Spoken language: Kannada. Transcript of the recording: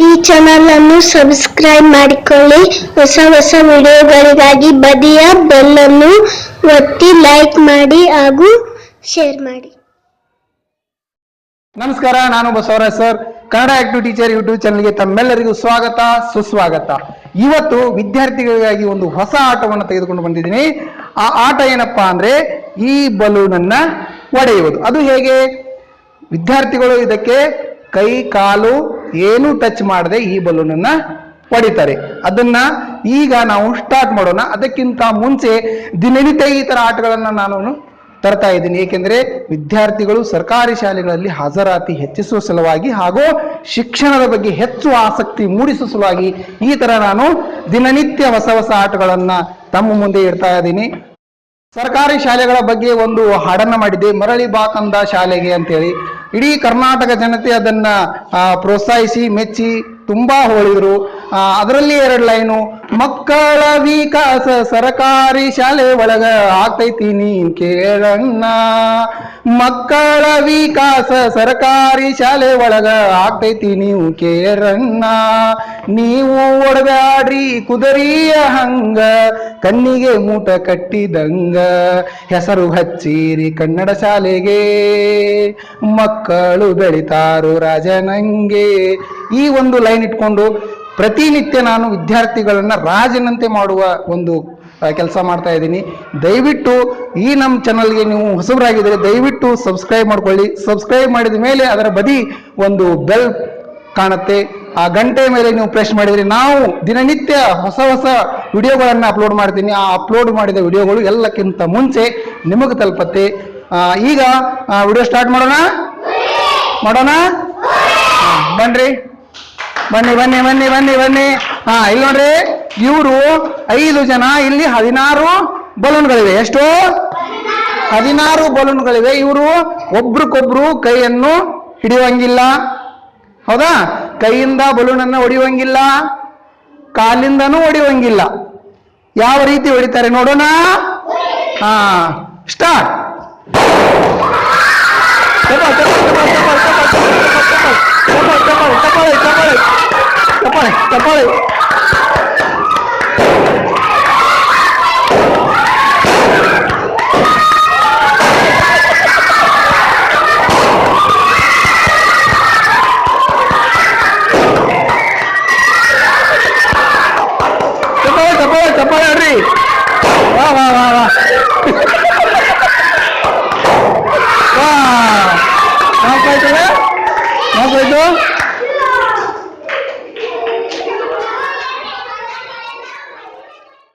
ಈ ಚಾನೆಲ್ ಅನ್ನು ಸಬ್ಸ್ಕ್ರೈಬ್ ಮಾಡಿಕೊಳ್ಳಿ. ಹೊಸ ಹೊಸ ವಿಡಿಯೋಗಳಿಗಾಗಿ ಬದಿಯ ಬೆಲ್ ಅನ್ನು ಒತ್ತಿ ಲೈಕ್ ಮಾಡಿ ಹಾಗೂ ಶೇರ್ ಮಾಡಿ. ನಮಸ್ಕಾರ, ನಾನು Basavaraj sir. Kannada active teacher YouTube ಚಾನಲ್ಗೆ ತಮ್ಮೆಲ್ಲರಿಗೂ ಸ್ವಾಗತ, ಸುಸ್ವಾಗತ. ಇವತ್ತು ವಿದ್ಯಾರ್ಥಿಗಳಿಗಾಗಿ ಒಂದು ಹೊಸ ಆಟವನ್ನು ತೆಗೆದುಕೊಂಡು ಬಂದಿದ್ದೀನಿ. ಆ ಆಟ ಏನಪ್ಪಾ ಅಂದ್ರೆ ಈ ಬಲೂನ್ ಅನ್ನ ಒಡೆಯುವುದು. ಅದು ಹೇಗೆ? ವಿದ್ಯಾರ್ಥಿಗಳು ಇದಕ್ಕೆ ಕೈ ಕಾಲು ಏನು ಟಚ್ ಮಾಡದೆ ಈ ಬಲೂನ್ ಅನ್ನ ಹೊಡಿತಾರೆ. ಅದನ್ನ ಈಗ ನಾವು ಸ್ಟಾರ್ಟ್ ಮಾಡೋಣ. ಅದಕ್ಕಿಂತ ಮುಂಚೆ ದಿನನಿತ್ಯ ಈ ತರ ಆಟಗಳನ್ನ ನಾನು ತರ್ತಾ ಇದ್ದೀನಿ. ಏಕೆಂದ್ರೆ ವಿದ್ಯಾರ್ಥಿಗಳು ಸರ್ಕಾರಿ ಶಾಲೆಗಳಲ್ಲಿ ಹಾಜರಾತಿ ಹೆಚ್ಚಿಸುವ ಸಲುವಾಗಿ ಹಾಗೂ ಶಿಕ್ಷಣದ ಬಗ್ಗೆ ಹೆಚ್ಚು ಆಸಕ್ತಿ ಮೂಡಿಸುವ ಸಲುವಾಗಿ ಈ ತರ ನಾನು ದಿನನಿತ್ಯ ಹೊಸ ಹೊಸ ಆಟಗಳನ್ನ ತಮ್ಮ ಮುಂದೆ ಇಡ್ತಾ ಇದ್ದೀನಿ. ಸರ್ಕಾರಿ ಶಾಲೆಗಳ ಬಗ್ಗೆ ಒಂದು ಹಾಡನ್ನ ಮಾಡಿದ್ದೆ, ಮರಳಿ ಬಾ ಕಂದ ಶಾಲೆಗೆ ಅಂತೇಳಿ. ಇಡೀ ಕರ್ನಾಟಕ ಜನತೆ ಅದನ್ನ ಪ್ರೋತ್ಸಾಹಿಸಿ ಮೆಚ್ಚಿ ತುಂಬಾ ಹೋಳಿದ್ರು. ಅದರಲ್ಲಿ 2 ಲೈನು: ಮಕ್ಕಳ ವಿಕಾಸ ಸರ್ಕಾರಿ ಶಾಲೆ ಒಳಗ ಆಗ್ತೈತಿ ನೀನ್ ಕೇಳಣ್ಣ, ಮಕ್ಕಳ ವಿಕಾಸ ಸರ್ಕಾರಿ ಶಾಲೆ ಒಳಗ ಆಗ್ತೈತಿ ನೀವು ಕೇಳಣ್ಣ, ನೀವು ಒಡಬ್ಯಾಡ್ರಿ ಕುದರಿಯ ಹಂಗ ಕಣ್ಣಿಗೆ ಮೂಟ ಕಟ್ಟಿದಂಗ, ಹೆಸರು ಹಚ್ಚಿರಿ ಕನ್ನಡ ಶಾಲೆಗೆ ಮಕ್ಕಳು ಬೆಳಿತಾರು ರಾಜನಂಗೆ. ಈ ಒಂದು ಲೈನ್ ಇಟ್ಕೊಂಡು ಪ್ರತಿನಿತ್ಯ ನಾನು ವಿದ್ಯಾರ್ಥಿಗಳನ್ನ ರಾಜನಂತೆ ಮಾಡುವ ಒಂದು ಕೆಲಸ ಮಾಡ್ತಾ ಇದ್ದೀನಿ. ದಯವಿಟ್ಟು ಈ ನಮ್ಮ ಚಾನಲ್ಗೆ ನೀವು ಹೊಸಬರಾಗಿದ್ದರೆ ದಯವಿಟ್ಟು ಸಬ್ಸ್ಕ್ರೈಬ್ ಮಾಡ್ಕೊಳ್ಳಿ. ಸಬ್ಸ್ಕ್ರೈಬ್ ಮಾಡಿದ ಮೇಲೆ ಅದರ ಬದಿ ಒಂದು ಬೆಲ್ ಕಾಣುತ್ತೆ, ಆ ಗಂಟೆ ಮೇಲೆ ನೀವು ಪ್ರೆಸ್ ಮಾಡಿದ್ರೆ ನಾವು ದಿನನಿತ್ಯ ಹೊಸ ಹೊಸ ವಿಡಿಯೋಗಳನ್ನು ಅಪ್ಲೋಡ್ ಮಾಡ್ತೀನಿ. ಆ ಅಪ್ಲೋಡ್ ಮಾಡಿದ ವಿಡಿಯೋಗಳು ಎಲ್ಲಕ್ಕಿಂತ ಮುಂಚೆ ನಿಮಗೆ ತಲುಪತ್ತೆ. ಈಗ ವಿಡಿಯೋ ಸ್ಟಾರ್ಟ್ ಮಾಡೋಣ. ಬನ್ರಿ, ಬನ್ನಿ ಬನ್ನಿ ಬನ್ನಿ ಬನ್ನಿ ಬನ್ನಿ. ಇಲ್ಲಿ ನೋಡ್ರಿ, ಇವರು 5 ಜನ, ಇಲ್ಲಿ 16 ಬಲೂನ್ಗಳಿವೆ. ಎಷ್ಟು? 16 ಬಲೂನ್ಗಳಿವೆ. ಇವರು ಒಬ್ರಿಗೊಬ್ರು ಕೈಯನ್ನು ಹಿಡಿಯುವಂಗಿಲ್ಲ, ಹೌದಾ? ಕೈಯಿಂದ ಬಲೂನ್ ಅನ್ನು ಹೊಡೆಯುವಂಗಿಲ್ಲ, ಕಾಲಿಂದನೂ ಹೊಡೆಯುವಂಗಿಲ್ಲ. ಯಾವ ರೀತಿ ಹೊಡಿತಾರೆ ನೋಡೋಣ. ಸ್ಟಾರ್ಟ್. ತಪ್ಪಾಳೆ. ಹೇಳ್ರಿ. ವಾ ವಾ ವಾ ವಾ ವಾ. ನಾಲ್ಕಾಯ್ತು.